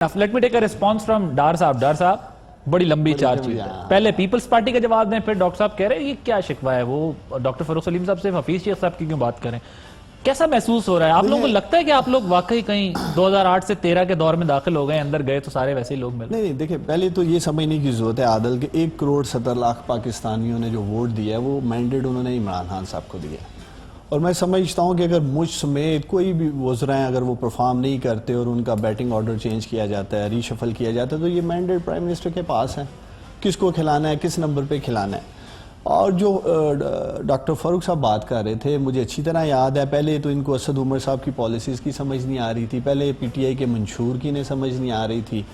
Late me take a response from Dar साहब। डार साहब, बड़ी लंबी चार्ज है। पहले पीपल्स पार्टी का जवाब दें, फिर डॉक्टर साहब कह रहे हैं ये क्या शिकवा है, वो डॉक्टर फरूख सलीम साहब से हफीज शेख साहब की क्यों बात करें। कैसा महसूस हो रहा है? आप लोगों को लगता है कि आप लोग वाकई कहीं 2008 से 13 के दौर में दाखिल हो गए, अंदर गए तो सारे वैसे ही लोग मिले? नहीं, देखिए पहले तो ये समझने की जरूरत है आदल के 1 करोड़ 70 लाख पाकिस्तानियों ने जो वोट दिया है वो मैंडेट उन्होंने इमरान खान साहब को दिया। और मैं समझता हूँ कि अगर मुझ समेत कोई भी वज़रा हैं अगर वो परफॉर्म नहीं करते और उनका बैटिंग ऑर्डर चेंज किया जाता है, रीशफल किया जाता है, तो ये मैंडेट प्राइम मिनिस्टर के पास है, किसको खिलाना है, किस नंबर पे खिलाना है। और जो डॉक्टर फारूक साहब बात कर रहे थे, मुझे अच्छी तरह याद है, पहले तो इनको असद उमर साहब की पॉलिसीज़ की समझ नहीं आ रही थी, पहले पीटीआई के मंशूर की ने समझ नहीं आ रही थी,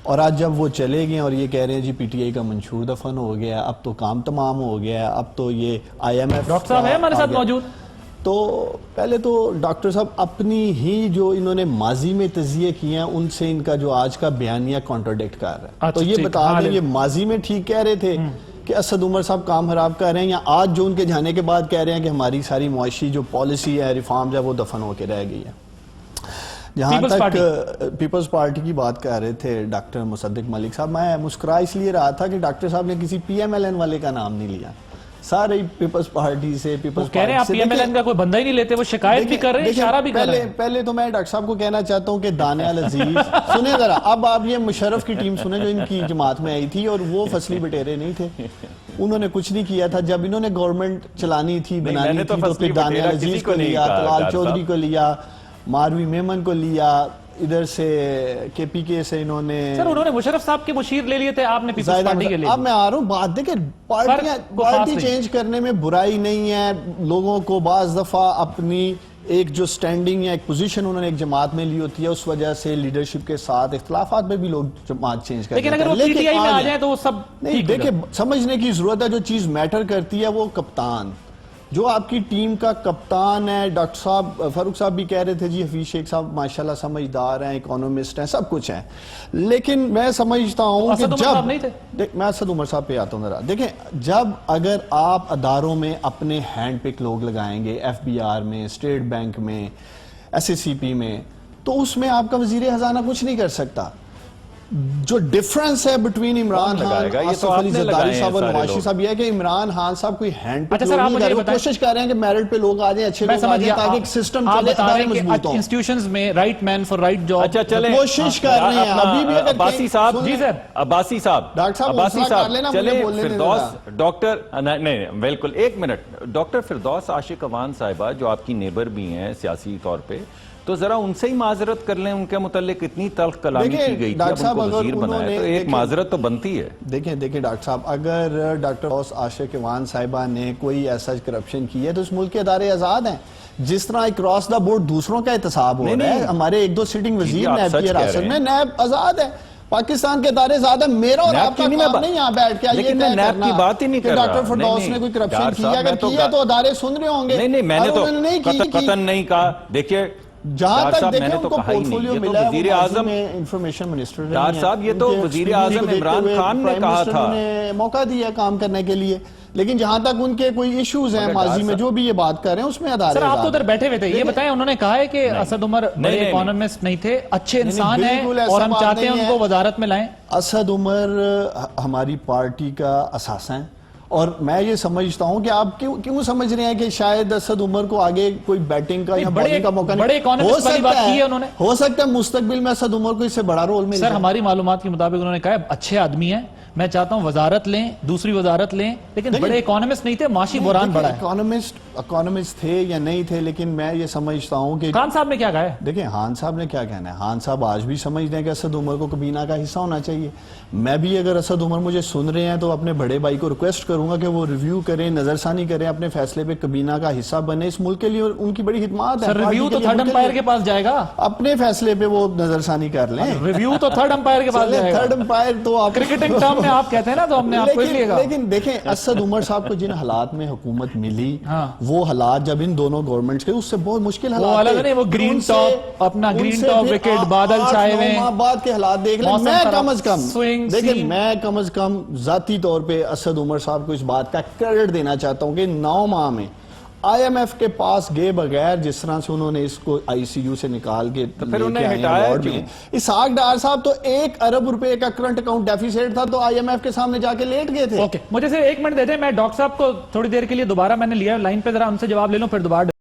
और आज जब वो चले गए और ये कह रहे हैं जी पीटीआई का मंशूर दफन हो गया, अब तो काम तमाम हो गया, अब तो ये IMF डॉक्टर साहब है हमारे साथ मौजूद। तो पहले तो डॉक्टर साहब अपनी ही जो इन्होंने माजी में तजिए किए हैं उनसे इनका जो आज का बयानिया कॉन्ट्रोडिक्ट कर रहा है। तो ये बता दें ये माजी में ठीक कह रहे थे कि असद उमर साहब काम खराब कर रहे हैं, या आज जो उनके जाने के बाद कह रहे हैं कि हमारी सारी मुआशी जो पॉलिसी है, रिफॉर्म्स है, वो दफन होकर रह गई है। जहां तक पीपल्स पार्टी की बात कर रहे थे डॉक्टर मुसद्दिक मलिक साहब, मैं मुस्कुरा इसलिए रहा था कि डॉक्टर साहब ने किसी PMLN वाले का नाम नहीं लिया, सारे पीपल्स पार्टी से पीपल्स कह रहे हैं आप PMLN का कोई बंदा ही नहीं लेते, वो शिकायत भी कर रहे हैं, इशारा भी कर रहे हैं। पहले तो मैं डॉक्टर साहब को कहना चाहता हूं कि दानियाल अजीज सुने जरा, अब आप ये मुशर्रफ की टीम सुने जो इनकी जमात में आई थी, और वो फसली बटेरे नहीं थे, उन्होंने कुछ नहीं किया था। जब इन्होंने गवर्नमेंट चलानी थी, बनानी थी, तो फिर दानियाल अजीज को लिया, तलाल चौधरी को लिया, मारवी मेमन को लिया, इधर से KPK से इन्होंने सर उन्होंने मुशर्रफ साहब के मुशीर ले लिए थे, आपने पीपल्स पार्टी के लिए। अब मैं आ रहा हूँ बात, देखिए पार्टी चेंज करने में बुराई नहीं है, लोगों को बाज दफा अपनी एक जो स्टैंडिंग या एक पोजीशन उन्होंने एक जमात में ली होती है, उस वजह से लीडरशिप के साथ इख्तलाफात में भी लोग जमात चेंज करते हैं। लेकिन अगर वो PTI में आ जाए तो वो सब नहीं, देखिए समझने की जरूरत है, जो चीज मैटर करती है वो कप्तान, जो आपकी टीम का कप्तान है। डॉक्टर साहब फारूक साहब भी कह रहे थे जी हफीज शेख साहब माशाल्लाह समझदार हैं, इकोनॉमिस्ट हैं, सब कुछ हैं, लेकिन मैं समझता हूं कि जब मैं असद उमर साहब पे आता हूं जरा, देखें जब अगर आप अदारों में अपने हैंड पिक लोग लगाएंगे, FBR में, स्टेट बैंक में, SSCP में, तो उसमें आपका वजीर खजाना कुछ नहीं कर सकता। जो डिफरेंस है बिटवीन इमरान खान, आसिफ अली जरदारी साहब और नवाशी साहब, यह है कि इमरान खान साहब कोई हैंड पिक लोग नहीं कर रहे, कोशिश कर रहे हैं कि मेरिट पे लोग आ जाएं, अच्छे लोग आ जाएं, ताकि एक सिस्टम चले, अदारे मजबूत हों, इंस्टीट्यूशंस में right man for right job. अच्छा चले, कोशिश कर रहे हैं अभी भी। अब्बासी साहब, जी सर, अब्बासी साहब, डॉक्टर साहब अब्बासी साहब, चले फिरदौस डॉक्टर, नहीं बिल्कुल एक मिनट, डॉक्टर फिरदौस आशिक अवान साहिबा जो आपकी नेबर भी हैं सियासी तौर पे, तो जरा उनसे ही माजरत कर लें, उनके मुतालिक इतनी तल्ख कलामी की गई थी, अब उनको वजीर बनाया, तो एक माजरत तो बनती है। देखिए डॉक्टर साहब, अगर डॉक्टर आशिक अवान साहिबा ने कोई ऐसा करप्शन की है तो इस मुल्क के अदारे आजाद हैं, जिस तरह क्रॉस द बोर्ड दूसरों का एहतसाब हो रहा है। हमारे 1-2 सिटिंग वजीर नैब की हिरासत में, नैब आजाद है, पाकिस्तान के अदारे ज्यादा, मेरा और आपका काम नहीं यहाँ बैठ के ये नैब की बात ही नहीं कर रहा। डॉक्टर फिरदौस ने कोई करप्शन किया, अगर किया तो अदारे सुन रहे होंगे। नहीं, मैंने तो कतन नहीं कहा। देखिए जहां तक देखें उनको पोर्टफोलियो मिला है, वजीर आजम इंफॉर्मेशन मिनिस्टर डार साहब, ये तो वजीर आजम इमरान खान ने कहा था, उन्होंने मौका दिया काम करने के लिए। लेकिन जहां तक उनके कोई इश्यूज हैं माजी में, जो भी ये बात कर रहे हैं उसमें अदारे। सर आप तो उधर बैठे हुए थे, ये बताएं, उन्होंने कहा है कि असद उमर बड़े इकोनॉमिस्ट नहीं थे, अच्छे इंसान हैं और हम चाहते हैं उनको वजारत में लाएं। असद उमर हमारी पार्टी का असासा है, और मैं ये समझता हूं कि आप क्यों समझ रहे हैं कि शायद असद उमर को आगे कोई बैटिंग का या बॉलिंग का मौका नहीं हो सकता है मुस्तकबिल में असद उमर को इससे बड़ा रोल मिले। सर हमारी मालूमात के मुताबिक उन्होंने कहा अच्छे आदमी हैं, मैं चाहता हूं वजारत लें, दूसरी वजारत लें, लेकिन बड़े इकोनॉमिस्ट नहीं थे, माशी बुरान बड़ा है। इकोनॉमिस्ट थे या नहीं थे, लेकिन मैं ये समझता हूं कि खान साहब ने क्या कहा है। देखिए खान साहब ने क्या कहना है, खान साहब आज भी समझते हैं कि असद उमर को कबीना का हिस्सा होना चाहिए। मैं भी अगर असद उमर मुझे सुन रहे हैं तो अपने बड़े भाई को रिक्वेस्ट करूंगा कि वो रिव्यू करें, नजरसानी करें, अपने फैसले पे कबीना का हिस्सा बने। इस मुल्क के लिए उनकी बड़ी हिदमात है। रिव्यू तो थर्ड अंपायर के पास जाएगा, अपने फैसले पे वो नजरसानी कर लें। रिव्यू तो थर्ड अंपायर के पास जाएगा। थर्ड अंपायर तो आप क्रिकेटिंग टर्म में आप कहते हैं ना, तो हमने आपको लिएगा। लेकिन देखें असद उमर साहब को जिन हालात में हुकूमत मिली, वो हालात जब इन दोनों गवर्नमेंट्स के, उससे बहुत मुश्किल हालात थे। वो ग्रीन टॉप, अपना ग्रीन टॉप विकेट, बादल छाए हुए, बाद के हालात देख लें। मैं कम अज कम देखिए, मैं कम अज कम जाती तौर पे असद उमर साहब को इस बात का क्रेडिट देना चाहता हूं कि 9 माह में IMF के पास गए बगैर जिस तरह से उन्होंने इसको ICU से निकाल के तो फिर उन्हें लेके आए हटाया अवार्ड क्यों? में। इसहाक डार साहब तो 1 अरब रुपए का करंट अकाउंट डेफिसिट था, तो IMF के सामने जाके लेट गए थे। ओके, मुझे सिर्फ 1 मिनट देते हैं, मैं डॉक्टर साहब को थोड़ी देर के लिए दोबारा मैंने लिया लाइन पे, जरा उनसे जवाब ले लूं फिर दोबारा